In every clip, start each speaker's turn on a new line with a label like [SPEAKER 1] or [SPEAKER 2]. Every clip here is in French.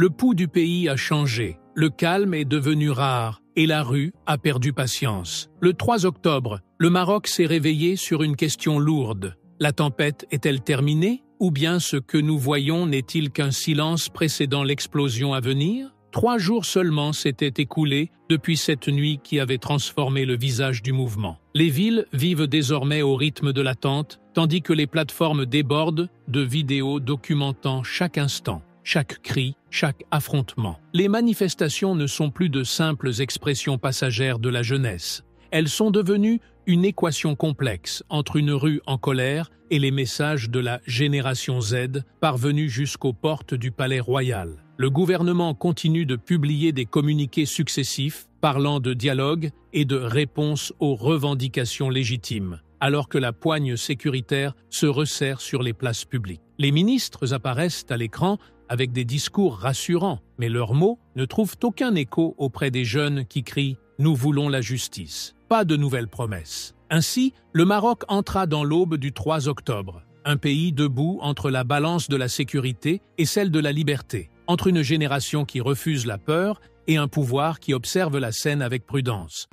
[SPEAKER 1] Le pouls du pays a changé, le calme est devenu rare et la rue a perdu patience. Le 3 octobre, le Maroc s'est réveillé sur une question lourde. La tempête est-elle terminée? Ou bien ce que nous voyons n'est-il qu'un silence précédant l'explosion à venir? 3 jours seulement s'étaient écoulés depuis cette nuit qui avait transformé le visage du mouvement. Les villes vivent désormais au rythme de l'attente, tandis que les plateformes débordent de vidéos documentant chaque instant, chaque cri, chaque affrontement. Les manifestations ne sont plus de simples expressions passagères de la jeunesse. Elles sont devenues une équation complexe entre une rue en colère et les messages de la génération Z parvenus jusqu'aux portes du palais royal. Le gouvernement continue de publier des communiqués successifs parlant de dialogue et de réponse aux revendications légitimes, alors que la poigne sécuritaire se resserre sur les places publiques. Les ministres apparaissent à l'écran avec des discours rassurants, mais leurs mots ne trouvent aucun écho auprès des jeunes qui crient « Nous voulons la justice ». Pas de nouvelles promesses. Ainsi, le Maroc entra dans l'aube du 3 octobre, un pays debout entre la balance de la sécurité et celle de la liberté, entre une génération qui refuse la peur et un pouvoir qui observe la scène avec prudence.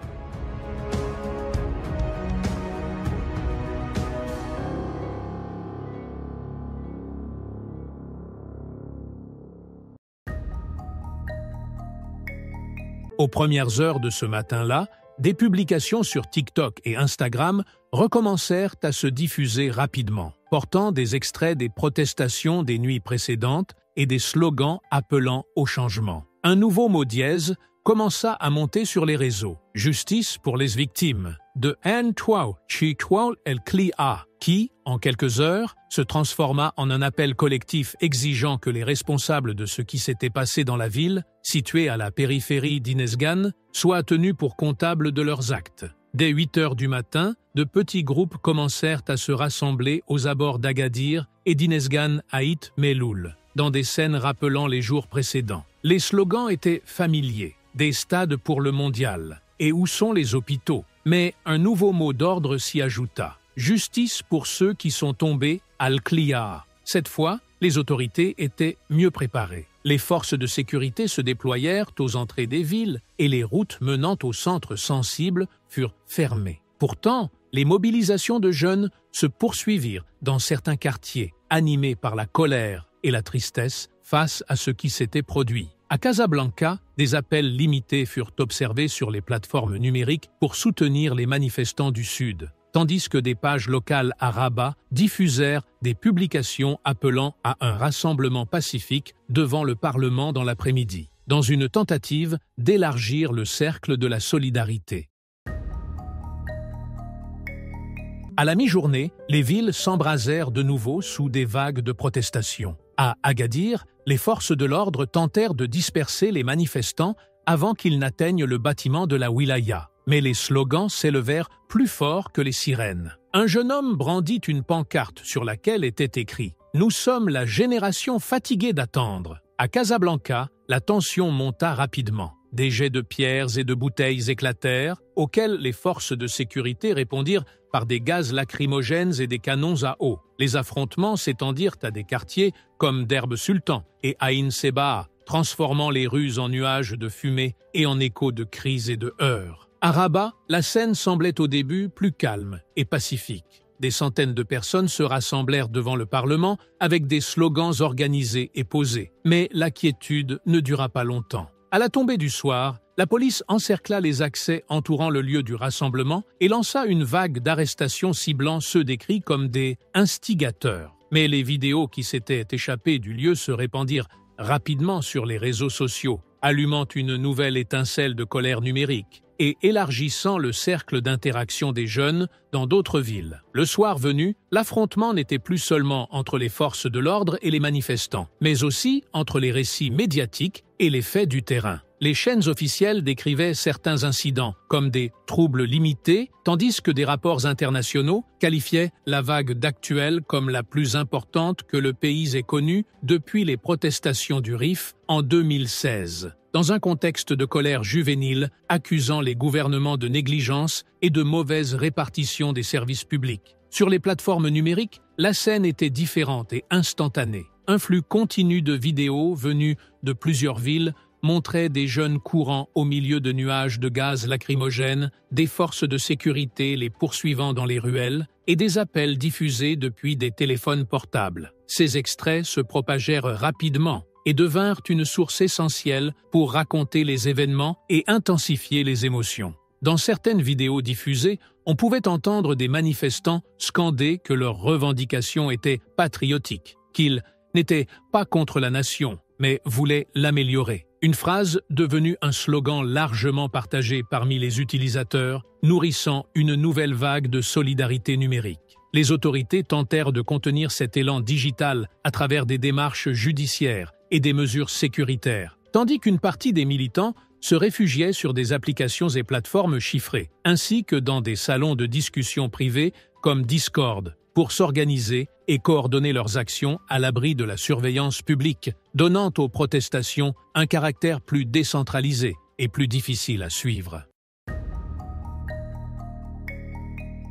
[SPEAKER 1] Aux premières heures de ce matin-là, des publications sur TikTok et Instagram recommencèrent à se diffuser rapidement, portant des extraits des protestations des nuits précédentes et des slogans appelant au changement. Un nouveau mot dièse commença à monter sur les réseaux. Justice pour les victimes. De N-Twa, Chi-Twa El-Klia, qui, en quelques heures, se transforma en un appel collectif exigeant que les responsables de ce qui s'était passé dans la ville, située à la périphérie d'Inezgane, soient tenus pour comptables de leurs actes. Dès 8 heures du matin, de petits groupes commencèrent à se rassembler aux abords d'Agadir et d'Inezgane Haït Meloul, dans des scènes rappelant les jours précédents. Les slogans étaient familiers. Des stades pour le mondial. Et où sont les hôpitaux? Mais un nouveau mot d'ordre s'y ajouta. Justice pour ceux qui sont tombés al-Klia. Cette fois, les autorités étaient mieux préparées. Les forces de sécurité se déployèrent aux entrées des villes et les routes menant aux centres sensibles furent fermées. Pourtant, les mobilisations de jeunes se poursuivirent dans certains quartiers, animés par la colère et la tristesse face à ce qui s'était produit. À Casablanca, des appels limités furent observés sur les plateformes numériques pour soutenir les manifestants du Sud, tandis que des pages locales à Rabat diffusèrent des publications appelant à un rassemblement pacifique devant le Parlement dans l'après-midi, dans une tentative d'élargir le cercle de la solidarité. À la mi-journée, les villes s'embrasèrent de nouveau sous des vagues de protestations. À Agadir, les forces de l'ordre tentèrent de disperser les manifestants avant qu'ils n'atteignent le bâtiment de la wilaya. Mais les slogans s'élevèrent plus fort que les sirènes. Un jeune homme brandit une pancarte sur laquelle était écrit « Nous sommes la génération fatiguée d'attendre ». À Casablanca, la tension monta rapidement. Des jets de pierres et de bouteilles éclatèrent, auxquels les forces de sécurité répondirent par des gaz lacrymogènes et des canons à eau. Les affrontements s'étendirent à des quartiers comme Derbe Sultan et Aïn Sebaa, transformant les rues en nuages de fumée et en échos de cris et de heurts. À Rabat, la scène semblait au début plus calme et pacifique. Des centaines de personnes se rassemblèrent devant le Parlement avec des slogans organisés et posés. Mais la quiétude ne dura pas longtemps. À la tombée du soir, la police encercla les accès entourant le lieu du rassemblement et lança une vague d'arrestations ciblant ceux décrits comme des « instigateurs ». Mais les vidéos qui s'étaient échappées du lieu se répandirent rapidement sur les réseaux sociaux, allumant une nouvelle étincelle de colère numérique et élargissant le cercle d'interaction des jeunes dans d'autres villes. Le soir venu, l'affrontement n'était plus seulement entre les forces de l'ordre et les manifestants, mais aussi entre les récits médiatiques et les faits du terrain. Les chaînes officielles décrivaient certains incidents comme des troubles limités, tandis que des rapports internationaux qualifiaient la vague d'actuelle comme la plus importante que le pays ait connue depuis les protestations du Rif en 2016, dans un contexte de colère juvénile accusant les gouvernements de négligence et de mauvaise répartition des services publics. Sur les plateformes numériques, la scène était différente et instantanée. un flux continu de vidéos venues de plusieurs villes montrait des jeunes courant au milieu de nuages de gaz lacrymogène, des forces de sécurité les poursuivant dans les ruelles et des appels diffusés depuis des téléphones portables. Ces extraits se propagèrent rapidement et devinrent une source essentielle pour raconter les événements et intensifier les émotions. Dans certaines vidéos diffusées, on pouvait entendre des manifestants scander que leurs revendications étaient patriotiques, qu'ils n'étaient pas contre la nation, mais voulaient l'améliorer. Une phrase devenue un slogan largement partagé parmi les utilisateurs, nourrissant une nouvelle vague de solidarité numérique. Les autorités tentèrent de contenir cet élan digital à travers des démarches judiciaires et des mesures sécuritaires, tandis qu'une partie des militants se réfugiaient sur des applications et plateformes chiffrées, ainsi que dans des salons de discussion privés comme Discord, pour s'organiser et coordonner leurs actions à l'abri de la surveillance publique, donnant aux protestations un caractère plus décentralisé et plus difficile à suivre.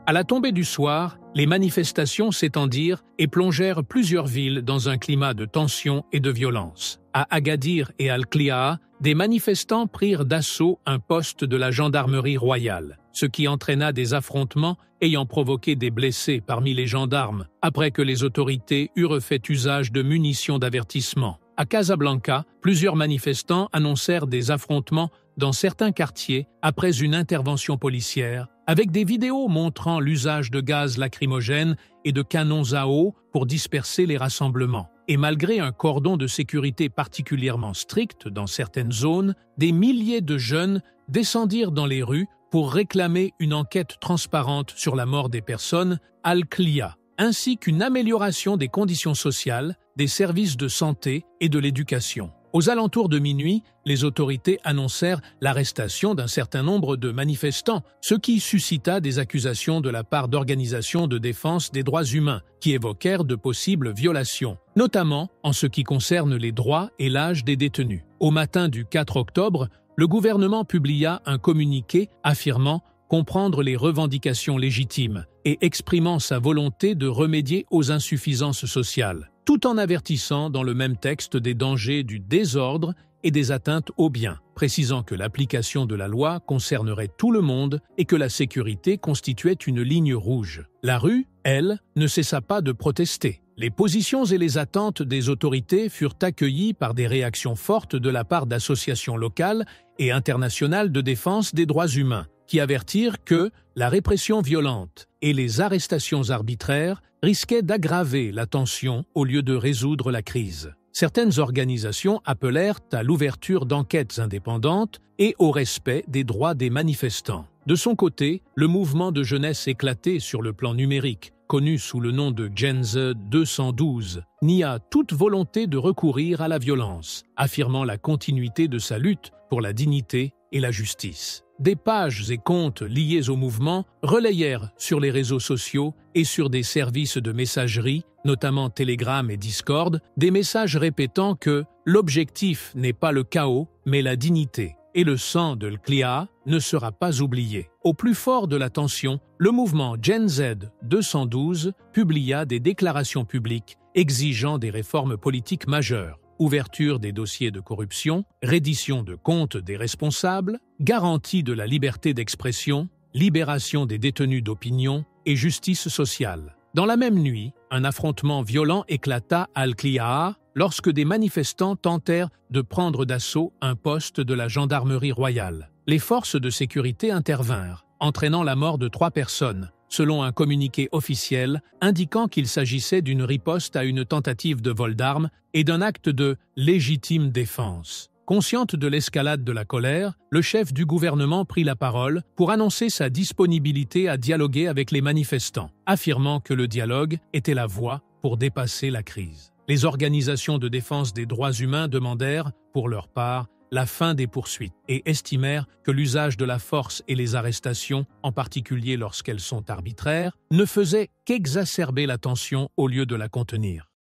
[SPEAKER 1] À la tombée du soir, les manifestations s'étendirent et plongèrent plusieurs villes dans un climat de tension et de violence. À Agadir et Al-Kliaa, des manifestants prirent d'assaut un poste de la gendarmerie royale, ce qui entraîna des affrontements ayant provoqué des blessés parmi les gendarmes, après que les autorités eurent fait usage de munitions d'avertissement. À Casablanca, plusieurs manifestants annoncèrent des affrontements dans certains quartiers après une intervention policière, avec des vidéos montrant l'usage de gaz lacrymogène et de canons à eau pour disperser les rassemblements. Et malgré un cordon de sécurité particulièrement strict dans certaines zones, des milliers de jeunes descendirent dans les rues pour réclamer une enquête transparente sur la mort des personnes Al-Kliaa, ainsi qu'une amélioration des conditions sociales, des services de santé et de l'éducation. Aux alentours de minuit, les autorités annoncèrent l'arrestation d'un certain nombre de manifestants, ce qui suscita des accusations de la part d'organisations de défense des droits humains qui évoquèrent de possibles violations, notamment en ce qui concerne les droits et l'âge des détenus. Au matin du 4 octobre, le gouvernement publia un communiqué affirmant comprendre les revendications légitimes et exprimant sa volonté de remédier aux insuffisances sociales, tout en avertissant dans le même texte des dangers du désordre et des atteintes aux biens, précisant que l'application de la loi concernerait tout le monde et que la sécurité constituait une ligne rouge. La rue, elle, ne cessa pas de protester. Les positions et les attentes des autorités furent accueillies par des réactions fortes de la part d'associations locales et internationales de défense des droits humains, qui avertirent que la répression violente et les arrestations arbitraires risquaient d'aggraver la tension au lieu de résoudre la crise. Certaines organisations appelèrent à l'ouverture d'enquêtes indépendantes et au respect des droits des manifestants. De son côté, le mouvement de jeunesse éclaté sur le plan numérique, connu sous le nom de Gen Z 212, nia toute volonté de recourir à la violence, affirmant la continuité de sa lutte pour la dignité et la justice. Des pages et comptes liés au mouvement relayèrent sur les réseaux sociaux et sur des services de messagerie, notamment Telegram et Discord, des messages répétant que l'objectif n'est pas le chaos, mais la dignité, et le sang de Al-Kliaa ne sera pas oublié. Au plus fort de la tension, le mouvement Gen Z 212 publia des déclarations publiques exigeant des réformes politiques majeures. Ouverture des dossiers de corruption, reddition de comptes des responsables, garantie de la liberté d'expression, libération des détenus d'opinion et justice sociale. Dans la même nuit, un affrontement violent éclata à Al-Kliaa lorsque des manifestants tentèrent de prendre d'assaut un poste de la gendarmerie royale. Les forces de sécurité intervinrent, entraînant la mort de 3 personnes, selon un communiqué officiel indiquant qu'il s'agissait d'une riposte à une tentative de vol d'armes et d'un acte de légitime défense. Consciente de l'escalade de la colère, le chef du gouvernement prit la parole pour annoncer sa disponibilité à dialoguer avec les manifestants, affirmant que le dialogue était la voie pour dépasser la crise. Les organisations de défense des droits humains demandèrent, pour leur part, la fin des poursuites et estimèrent que l'usage de la force et les arrestations, en particulier lorsqu'elles sont arbitraires, ne faisaient qu'exacerber la tension au lieu de la contenir.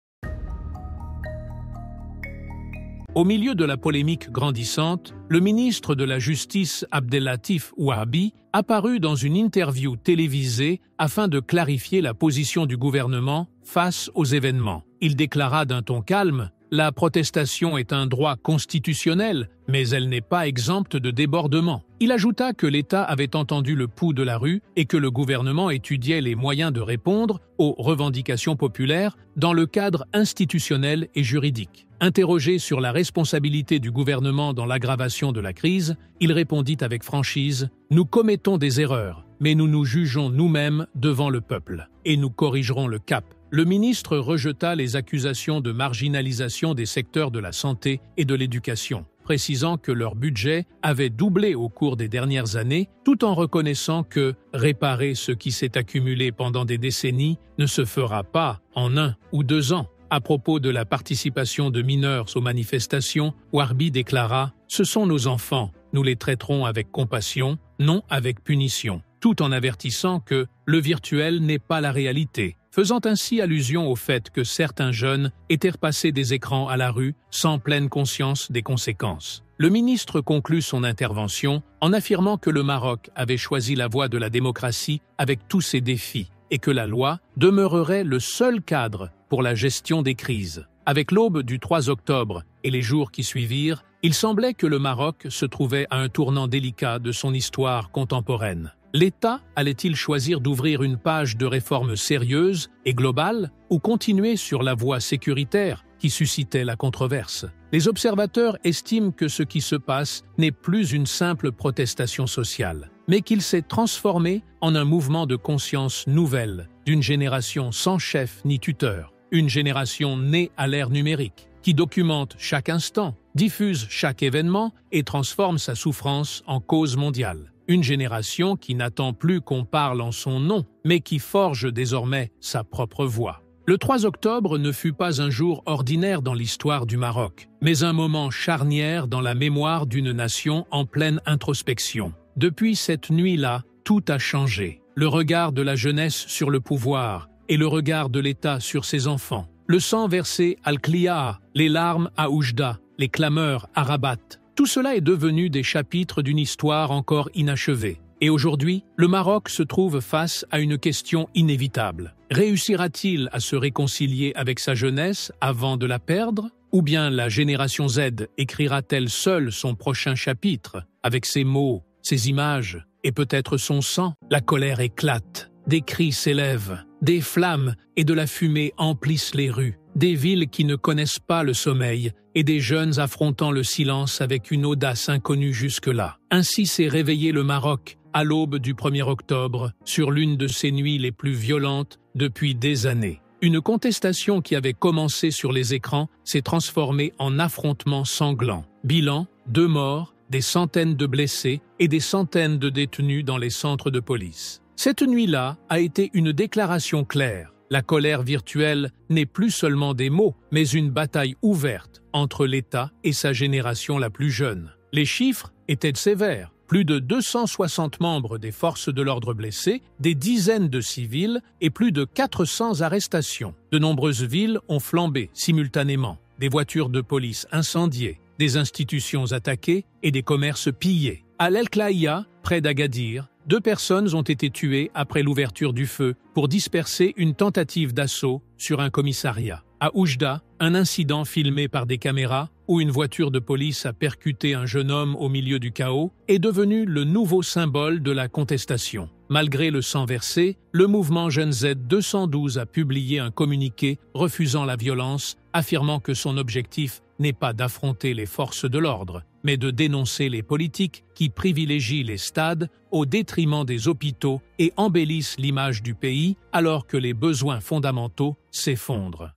[SPEAKER 1] Au milieu de la polémique grandissante, le ministre de la Justice Abdellatif Ouahabi apparut dans une interview télévisée afin de clarifier la position du gouvernement face aux événements. il déclara d'un ton calme « La protestation est un droit constitutionnel, mais elle n'est pas exempte de débordement ». Il ajouta que l'État avait entendu le pouls de la rue et que le gouvernement étudiait les moyens de répondre aux revendications populaires dans le cadre institutionnel et juridique. Interrogé sur la responsabilité du gouvernement dans l'aggravation de la crise, il répondit avec franchise « Nous commettons des erreurs, mais nous nous jugeons nous-mêmes devant le peuple, et nous corrigerons le cap ». Le ministre rejeta les accusations de marginalisation des secteurs de la santé et de l'éducation, précisant que leur budget avait doublé au cours des dernières années, tout en reconnaissant que réparer ce qui s'est accumulé pendant des décennies ne se fera pas en 1 ou 2 ans. À propos de la participation de mineurs aux manifestations, Warbi déclara « Ce sont nos enfants, nous les traiterons avec compassion, non avec punition », tout en avertissant que le virtuel n'est pas la réalité, faisant ainsi allusion au fait que certains jeunes étaient repassés des écrans à la rue sans pleine conscience des conséquences. Le ministre conclut son intervention en affirmant que le Maroc avait choisi la voie de la démocratie avec tous ses défis et que la loi demeurerait le seul cadre pour la gestion des crises. Avec l'aube du 3 octobre et les jours qui suivirent, il semblait que le Maroc se trouvait à un tournant délicat de son histoire contemporaine. L'État allait-il choisir d'ouvrir une page de réforme sérieuse et globale ou continuer sur la voie sécuritaire qui suscitait la controverse? Les observateurs estiment que ce qui se passe n'est plus une simple protestation sociale, mais qu'il s'est transformé en un mouvement de conscience nouvelle d'une génération sans chef ni tuteur, une génération née à l'ère numérique, qui documente chaque instant, diffuse chaque événement et transforme sa souffrance en cause mondiale. Une génération qui n'attend plus qu'on parle en son nom, mais qui forge désormais sa propre voix. Le 3 octobre ne fut pas un jour ordinaire dans l'histoire du Maroc, mais un moment charnière dans la mémoire d'une nation en pleine introspection. Depuis cette nuit-là, tout a changé. Le regard de la jeunesse sur le pouvoir et le regard de l'État sur ses enfants. Le sang versé à Al-Kliaa, les larmes à Oujda, les clameurs à Rabat. Tout cela est devenu des chapitres d'une histoire encore inachevée. Et aujourd'hui, le Maroc se trouve face à une question inévitable. Réussira-t-il à se réconcilier avec sa jeunesse avant de la perdre? Ou bien la génération Z écrira-t-elle seule son prochain chapitre, avec ses mots, ses images et peut-être son sang? La colère éclate, des cris s'élèvent, des flammes et de la fumée emplissent les rues. Des villes qui ne connaissent pas le sommeil et des jeunes affrontant le silence avec une audace inconnue jusque-là. Ainsi s'est réveillé le Maroc à l'aube du 1er octobre, sur l'une de ses nuits les plus violentes depuis des années. Une contestation qui avait commencé sur les écrans s'est transformée en affrontement sanglant. Bilan, 2 morts, des centaines de blessés et des centaines de détenus dans les centres de police. Cette nuit-là a été une déclaration claire. La colère virtuelle n'est plus seulement des mots, mais une bataille ouverte entre l'État et sa génération la plus jeune. Les chiffres étaient sévères. Plus de 260 membres des forces de l'ordre blessés, des dizaines de civils et plus de 400 arrestations. De nombreuses villes ont flambé simultanément. Des voitures de police incendiées, des institutions attaquées et des commerces pillés. À Al-Kliaa, près d'Agadir, 2 personnes ont été tuées après l'ouverture du feu pour disperser une tentative d'assaut sur un commissariat. À Oujda, un incident filmé par des caméras où une voiture de police a percuté un jeune homme au milieu du chaos est devenu le nouveau symbole de la contestation. Malgré le sang versé, le mouvement Jeunes Z 212 a publié un communiqué refusant la violence, affirmant que son objectif n'est pas d'affronter les forces de l'ordre, mais de dénoncer les politiques qui privilégient les stades au détriment des hôpitaux et embellissent l'image du pays alors que les besoins fondamentaux s'effondrent.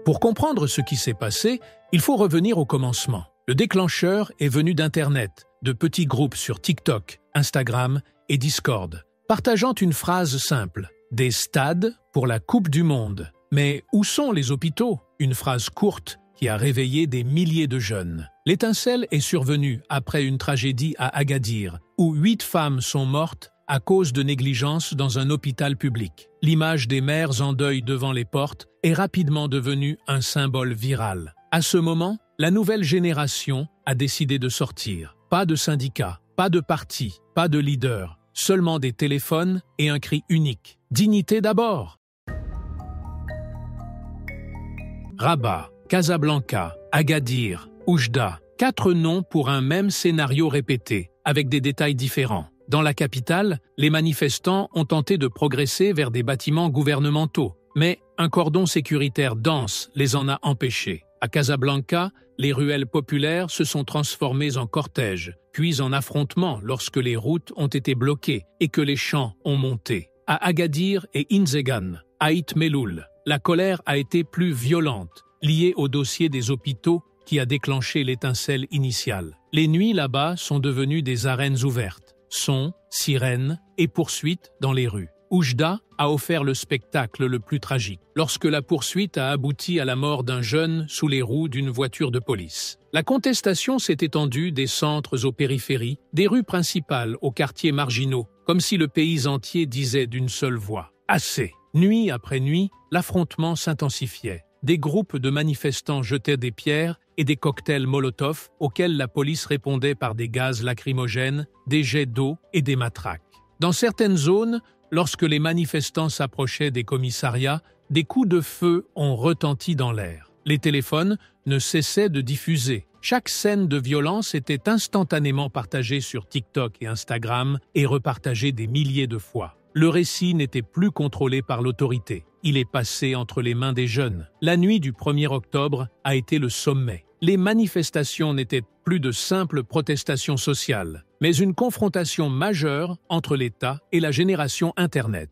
[SPEAKER 1] Pour comprendre ce qui s'est passé, il faut revenir au commencement. Le déclencheur est venu d'Internet, de petits groupes sur TikTok, Instagram et Discord, partageant une phrase simple « Des stades pour la Coupe du Monde ». Mais où sont les hôpitaux? Une phrase courte qui a réveillé des milliers de jeunes. L'étincelle est survenue après une tragédie à Agadir, où 8 femmes sont mortes à cause de négligence dans un hôpital public. L'image des mères en deuil devant les portes est rapidement devenue un symbole viral. À ce moment, la nouvelle génération a décidé de sortir. Pas de syndicats, pas de partis, pas de leaders, seulement des téléphones et un cri unique. Dignité d'abord! Rabat, Casablanca, Agadir, Oujda, 4 noms pour un même scénario répété, avec des détails différents. Dans la capitale, les manifestants ont tenté de progresser vers des bâtiments gouvernementaux, mais un cordon sécuritaire dense les en a empêchés. À Casablanca, les ruelles populaires se sont transformées en cortèges, puis en affrontements lorsque les routes ont été bloquées et que les champs ont monté. À Agadir et Inzegan, Aït Meloul, la colère a été plus violente, liée au dossier des hôpitaux qui a déclenché l'étincelle initiale. Les nuits là-bas sont devenues des arènes ouvertes. Sons, sirènes et poursuites dans les rues. Oujda a offert le spectacle le plus tragique, lorsque la poursuite a abouti à la mort d'un jeune sous les roues d'une voiture de police. La contestation s'est étendue des centres aux périphéries, des rues principales aux quartiers marginaux, comme si le pays entier disait d'une seule voix « Assez ». Nuit après nuit, l'affrontement s'intensifiait. Des groupes de manifestants jetaient des pierres et des cocktails Molotov auxquels la police répondait par des gaz lacrymogènes, des jets d'eau et des matraques. Dans certaines zones, lorsque les manifestants s'approchaient des commissariats, des coups de feu ont retenti dans l'air. Les téléphones ne cessaient de diffuser. Chaque scène de violence était instantanément partagée sur TikTok et Instagram et repartagée des milliers de fois. Le récit n'était plus contrôlé par l'autorité. Il est passé entre les mains des jeunes. La nuit du 1er octobre a été le sommet. Les manifestations n'étaient plus de simples protestations sociales, mais une confrontation majeure entre l'État et la génération Internet.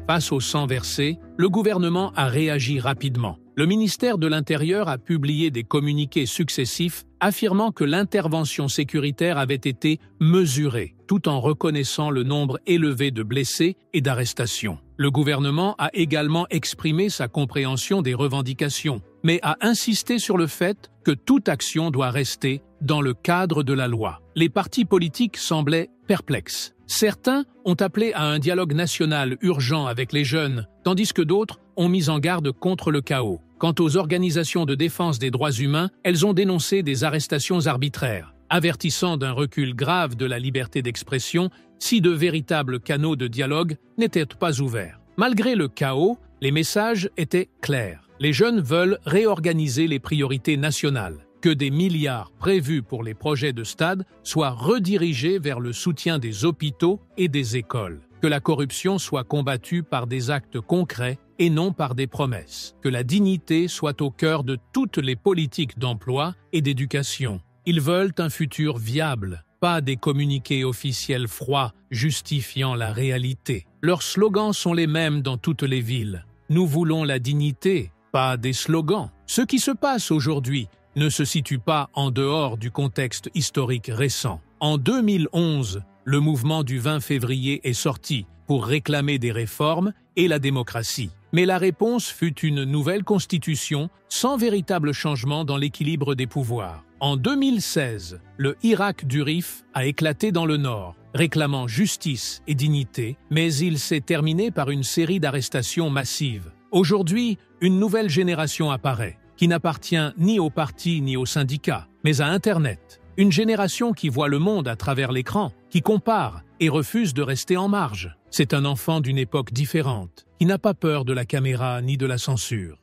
[SPEAKER 1] Face au sang versé, le gouvernement a réagi rapidement. Le ministère de l'Intérieur a publié des communiqués successifs affirmant que l'intervention sécuritaire avait été mesurée, tout en reconnaissant le nombre élevé de blessés et d'arrestations. Le gouvernement a également exprimé sa compréhension des revendications, mais a insisté sur le fait que toute action doit rester dans le cadre de la loi. Les partis politiques semblaient perplexes. Certains ont appelé à un dialogue national urgent avec les jeunes, tandis que d'autres ont mis en garde contre le chaos. Quant aux organisations de défense des droits humains, elles ont dénoncé des arrestations arbitraires, avertissant d'un recul grave de la liberté d'expression si de véritables canaux de dialogue n'étaient pas ouverts. Malgré le chaos, les messages étaient clairs. Les jeunes veulent réorganiser les priorités nationales, que des milliards prévus pour les projets de stade soient redirigés vers le soutien des hôpitaux et des écoles, que la corruption soit combattue par des actes concrets et non par des promesses, que la dignité soit au cœur de toutes les politiques d'emploi et d'éducation. Ils veulent un futur viable, pas des communiqués officiels froids justifiant la réalité. Leurs slogans sont les mêmes dans toutes les villes. Nous voulons la dignité, pas des slogans. Ce qui se passe aujourd'hui ne se situe pas en dehors du contexte historique récent. En 2011, le mouvement du 20 février est sorti pour réclamer des réformes et la démocratie. Mais la réponse fut une nouvelle constitution sans véritable changement dans l'équilibre des pouvoirs. En 2016, le Irak du Rif a éclaté dans le nord, réclamant justice et dignité, mais il s'est terminé par une série d'arrestations massives. Aujourd'hui, une nouvelle génération apparaît, qui n'appartient ni aux partis ni aux syndicats, mais à Internet. Une génération qui voit le monde à travers l'écran, qui compare et refuse de rester en marge. C'est un enfant d'une époque différente, qui n'a pas peur de la caméra ni de la censure.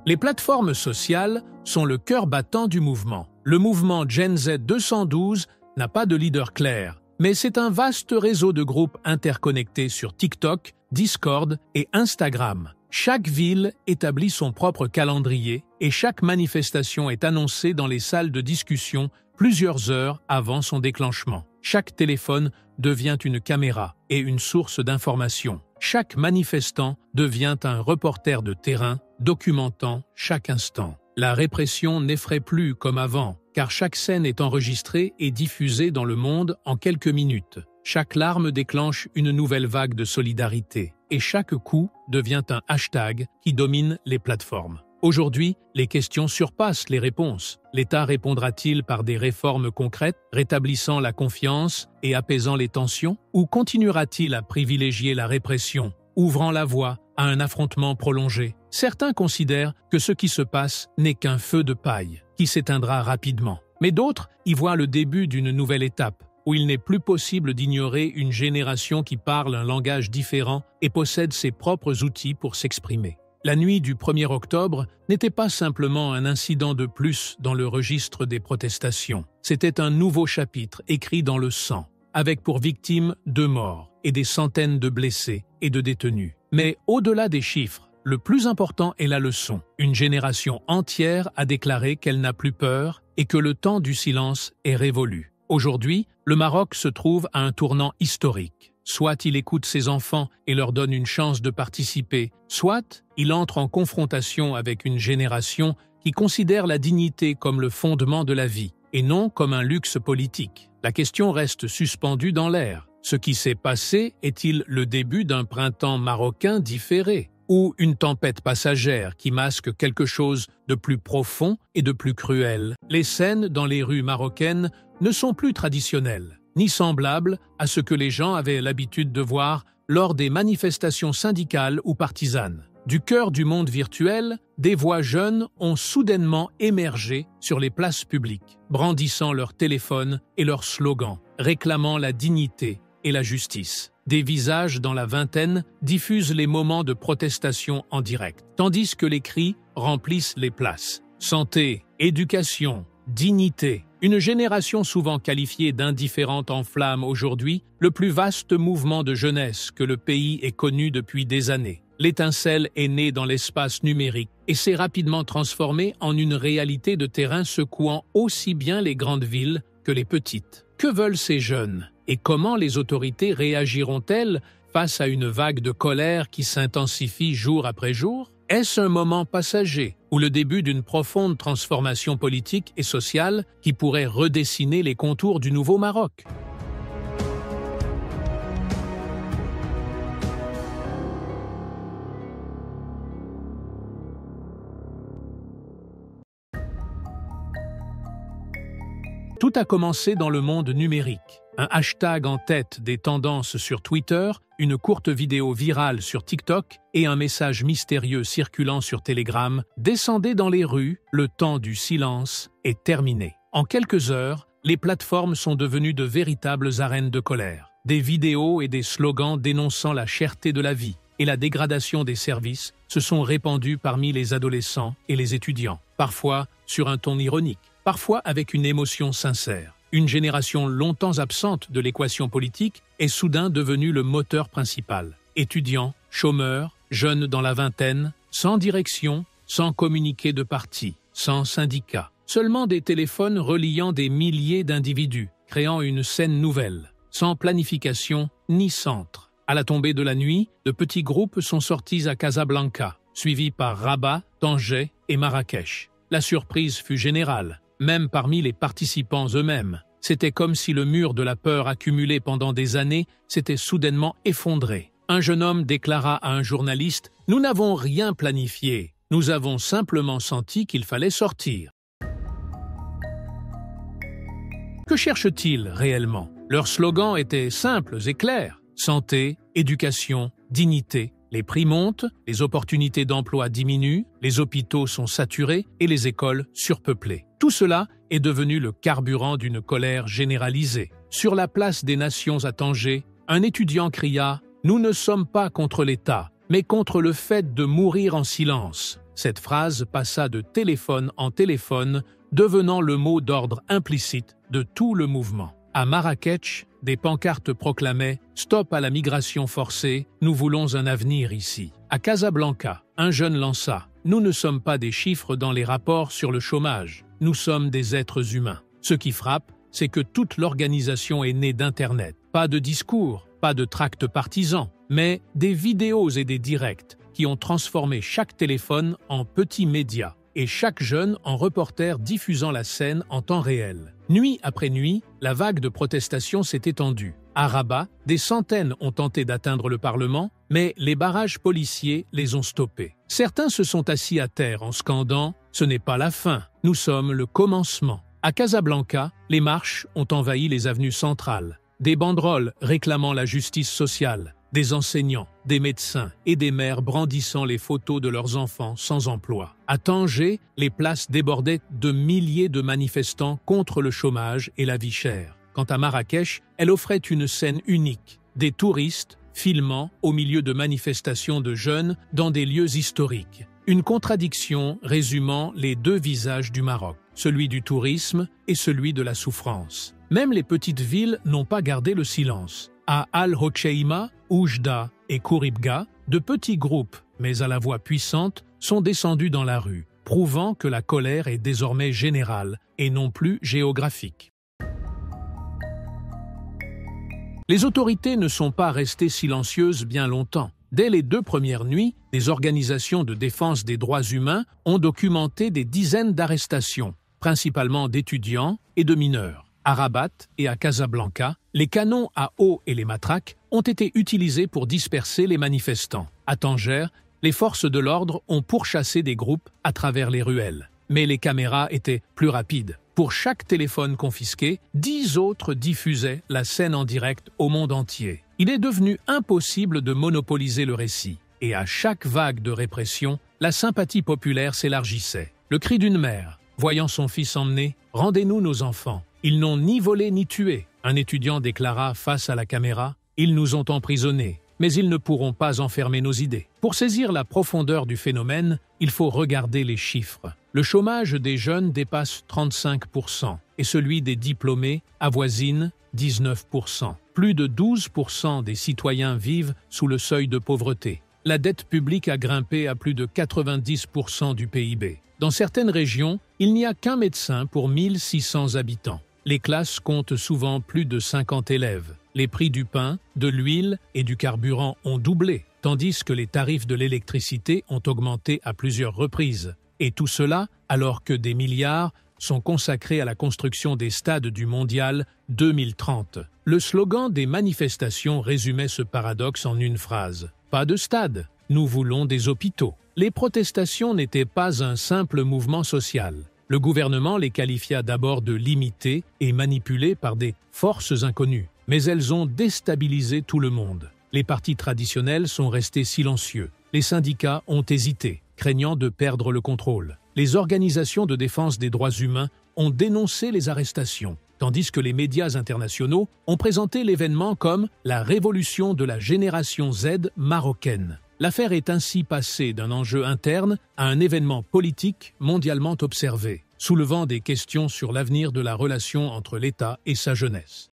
[SPEAKER 1] Les plateformes sociales sont le cœur battant du mouvement. Le mouvement Gen Z 212 n'a pas de leader clair, mais c'est un vaste réseau de groupes interconnectés sur TikTok, Discord et Instagram. Chaque ville établit son propre calendrier et chaque manifestation est annoncée dans les salles de discussion plusieurs heures avant son déclenchement. Chaque téléphone devient une caméra et une source d'information. Chaque manifestant devient un reporter de terrain, documentant chaque instant. La répression n'effraie plus comme avant, car chaque scène est enregistrée et diffusée dans le monde en quelques minutes. Chaque larme déclenche une nouvelle vague de solidarité, et chaque coup devient un hashtag qui domine les plateformes. Aujourd'hui, les questions surpassent les réponses. L'État répondra-t-il par des réformes concrètes, rétablissant la confiance et apaisant les tensions, ou continuera-t-il à privilégier la répression, ouvrant la voie à un affrontement prolongé. Certains considèrent que ce qui se passe n'est qu'un feu de paille, qui s'éteindra rapidement. Mais d'autres y voient le début d'une nouvelle étape, où il n'est plus possible d'ignorer une génération qui parle un langage différent et possède ses propres outils pour s'exprimer. La nuit du 1er octobre n'était pas simplement un incident de plus dans le registre des protestations. C'était un nouveau chapitre écrit dans le sang, avec pour victimes 2 morts et des centaines de blessés et de détenus. Mais au-delà des chiffres, le plus important est la leçon. Une génération entière a déclaré qu'elle n'a plus peur et que le temps du silence est révolu. Aujourd'hui, le Maroc se trouve à un tournant historique. Soit il écoute ses enfants et leur donne une chance de participer, soit il entre en confrontation avec une génération qui considère la dignité comme le fondement de la vie, et non comme un luxe politique. La question reste suspendue dans l'air. Ce qui s'est passé est-il le début d'un printemps marocain différé, ou une tempête passagère qui masque quelque chose de plus profond et de plus cruel? Les scènes dans les rues marocaines ne sont plus traditionnelles, ni semblables à ce que les gens avaient l'habitude de voir lors des manifestations syndicales ou partisanes. Du cœur du monde virtuel, des voix jeunes ont soudainement émergé sur les places publiques, brandissant leurs téléphones et leurs slogans, réclamant la dignité et la justice. Des visages dans la vingtaine diffusent les moments de protestation en direct, tandis que les cris remplissent les places. Santé, éducation, dignité. Une génération souvent qualifiée d'indifférente enflamme aujourd'hui le plus vaste mouvement de jeunesse que le pays ait connu depuis des années. L'étincelle est née dans l'espace numérique et s'est rapidement transformée en une réalité de terrain secouant aussi bien les grandes villes que les petites. Que veulent ces jeunes? Et comment les autorités réagiront-elles face à une vague de colère qui s'intensifie jour après jour? Est-ce un moment passager ou le début d'une profonde transformation politique et sociale qui pourrait redessiner les contours du nouveau Maroc? Tout a commencé dans le monde numérique. Un hashtag en tête des tendances sur Twitter, une courte vidéo virale sur TikTok et un message mystérieux circulant sur Telegram descendaient dans les rues, le temps du silence est terminé. En quelques heures, les plateformes sont devenues de véritables arènes de colère. Des vidéos et des slogans dénonçant la cherté de la vie et la dégradation des services se sont répandus parmi les adolescents et les étudiants, parfois sur un ton ironique, parfois avec une émotion sincère. Une génération longtemps absente de l'équation politique est soudain devenue le moteur principal. Étudiants, chômeurs, jeunes dans la vingtaine, sans direction, sans communiqué de parti, sans syndicat. Seulement des téléphones reliant des milliers d'individus, créant une scène nouvelle, sans planification ni centre. À la tombée de la nuit, de petits groupes sont sortis à Casablanca, suivis par Rabat, Tanger et Marrakech. La surprise fut générale, même parmi les participants eux-mêmes. C'était comme si le mur de la peur accumulé pendant des années s'était soudainement effondré. Un jeune homme déclara à un journaliste « Nous n'avons rien planifié, nous avons simplement senti qu'il fallait sortir ». Que cherchent-ils réellement? Leurs slogans étaient simples et clairs. Santé, éducation, dignité. Les prix montent, les opportunités d'emploi diminuent, les hôpitaux sont saturés et les écoles surpeuplées. Tout cela est devenu le carburant d'une colère généralisée. Sur la place des Nations à Tanger, un étudiant cria « Nous ne sommes pas contre l'État, mais contre le fait de mourir en silence ». Cette phrase passa de téléphone en téléphone, devenant le mot d'ordre implicite de tout le mouvement. À Marrakech, des pancartes proclamaient « Stop à la migration forcée, nous voulons un avenir ici ». À Casablanca, un jeune lança « Nous ne sommes pas des chiffres dans les rapports sur le chômage, nous sommes des êtres humains ». Ce qui frappe, c'est que toute l'organisation est née d'Internet. Pas de discours, pas de tracts partisans, mais des vidéos et des directs qui ont transformé chaque téléphone en petit média et chaque jeune en reporter diffusant la scène en temps réel. Nuit après nuit, la vague de protestation s'est étendue. À Rabat, des centaines ont tenté d'atteindre le Parlement, mais les barrages policiers les ont stoppés. Certains se sont assis à terre en scandant « Ce n'est pas la fin, nous sommes le commencement ». À Casablanca, les marches ont envahi les avenues centrales. Des banderoles réclamant la justice sociale, des enseignants, des médecins et des mères brandissant les photos de leurs enfants sans emploi. À Tanger, les places débordaient de milliers de manifestants contre le chômage et la vie chère. Quant à Marrakech, elle offrait une scène unique, des touristes filmant au milieu de manifestations de jeunes dans des lieux historiques. Une contradiction résumant les deux visages du Maroc, celui du tourisme et celui de la souffrance. Même les petites villes n'ont pas gardé le silence. À Al-Hoceima, Oujda et Kouribga, de petits groupes, mais à la voix puissante, sont descendus dans la rue, prouvant que la colère est désormais générale et non plus géographique. Les autorités ne sont pas restées silencieuses bien longtemps. Dès les 2 premières nuits, des organisations de défense des droits humains ont documenté des dizaines d'arrestations, principalement d'étudiants et de mineurs. À Rabat et à Casablanca, les canons à eau et les matraques ont été utilisés pour disperser les manifestants. À Tanger, les forces de l'ordre ont pourchassé des groupes à travers les ruelles. Mais les caméras étaient plus rapides. Pour chaque téléphone confisqué, 10 autres diffusaient la scène en direct au monde entier. Il est devenu impossible de monopoliser le récit. Et à chaque vague de répression, la sympathie populaire s'élargissait. Le cri d'une mère, voyant son fils emmené, « Rendez-nous nos enfants ». Ils n'ont ni volé ni tué. Un étudiant déclara face à la caméra, « Ils nous ont emprisonnés, mais ils ne pourront pas enfermer nos idées ». Pour saisir la profondeur du phénomène, il faut regarder les chiffres. Le chômage des jeunes dépasse 35% et celui des diplômés avoisine 19%. Plus de 12% des citoyens vivent sous le seuil de pauvreté. La dette publique a grimpé à plus de 90% du PIB. Dans certaines régions, il n'y a qu'un médecin pour 1600 habitants. Les classes comptent souvent plus de 50 élèves. Les prix du pain, de l'huile et du carburant ont doublé, tandis que les tarifs de l'électricité ont augmenté à plusieurs reprises. Et tout cela alors que des milliards sont consacrés à la construction des stades du Mondial 2030. Le slogan des manifestations résumait ce paradoxe en une phrase. « Pas de stade, nous voulons des hôpitaux ». Les protestations n'étaient pas un simple mouvement social. Le gouvernement les qualifia d'abord de limités et manipulés par des forces inconnues. Mais elles ont déstabilisé tout le monde. Les partis traditionnels sont restés silencieux. Les syndicats ont hésité, craignant de perdre le contrôle. Les organisations de défense des droits humains ont dénoncé les arrestations, tandis que les médias internationaux ont présenté l'événement comme la révolution de la génération Z marocaine. L'affaire est ainsi passée d'un enjeu interne à un événement politique mondialement observé, soulevant des questions sur l'avenir de la relation entre l'État et sa jeunesse.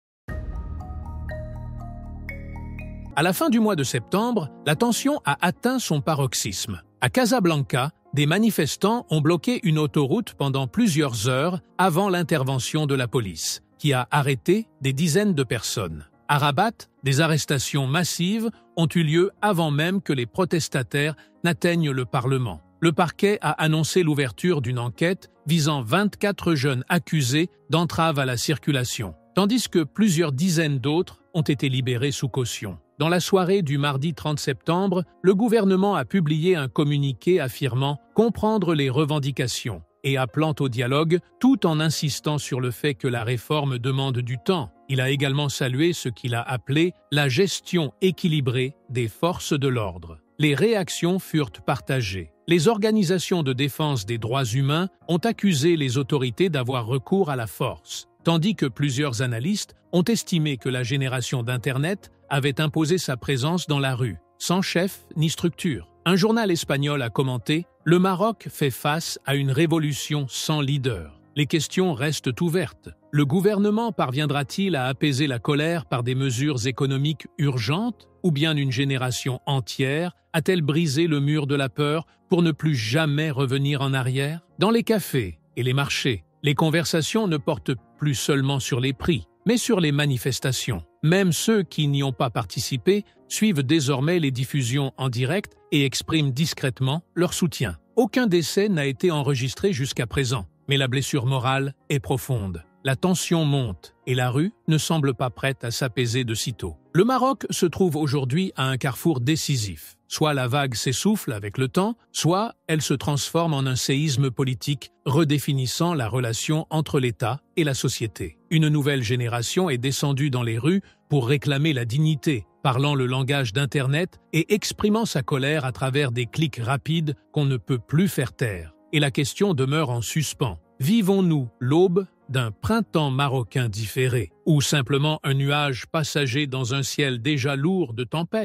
[SPEAKER 1] À la fin du mois de septembre, la tension a atteint son paroxysme. À Casablanca, des manifestants ont bloqué une autoroute pendant plusieurs heures avant l'intervention de la police, qui a arrêté des dizaines de personnes. À Rabat, des arrestations massives ont eu lieu avant même que les protestataires n'atteignent le Parlement. Le parquet a annoncé l'ouverture d'une enquête visant 24 jeunes accusés d'entrave à la circulation, tandis que plusieurs dizaines d'autres ont été libérés sous caution. Dans la soirée du mardi 30 septembre, le gouvernement a publié un communiqué affirmant comprendre les revendications et appelant au dialogue tout en insistant sur le fait que la réforme demande du temps. Il a également salué ce qu'il a appelé la gestion équilibrée des forces de l'ordre. Les réactions furent partagées. Les organisations de défense des droits humains ont accusé les autorités d'avoir recours à la force, tandis que plusieurs analystes ont estimé que la génération d'Internet avait imposé sa présence dans la rue, sans chef ni structure. Un journal espagnol a commenté « Le Maroc fait face à une révolution sans leader ». Les questions restent ouvertes. Le gouvernement parviendra-t-il à apaiser la colère par des mesures économiques urgentes ou bien une génération entière a-t-elle brisé le mur de la peur pour ne plus jamais revenir en arrière? Dans les cafés et les marchés, les conversations ne portent plus seulement sur les prix, mais sur les manifestations. Même ceux qui n'y ont pas participé suivent désormais les diffusions en direct et expriment discrètement leur soutien. Aucun décès n'a été enregistré jusqu'à présent, mais la blessure morale est profonde. La tension monte et la rue ne semble pas prête à s'apaiser de sitôt. Le Maroc se trouve aujourd'hui à un carrefour décisif. Soit la vague s'essouffle avec le temps, soit elle se transforme en un séisme politique redéfinissant la relation entre l'État et la société. Une nouvelle génération est descendue dans les rues pour réclamer la dignité, parlant le langage d'Internet et exprimant sa colère à travers des clics rapides qu'on ne peut plus faire taire. Et la question demeure en suspens. Vivons-nous l'aube d'un printemps marocain différé, ou simplement un nuage passager dans un ciel déjà lourd de tempêtes?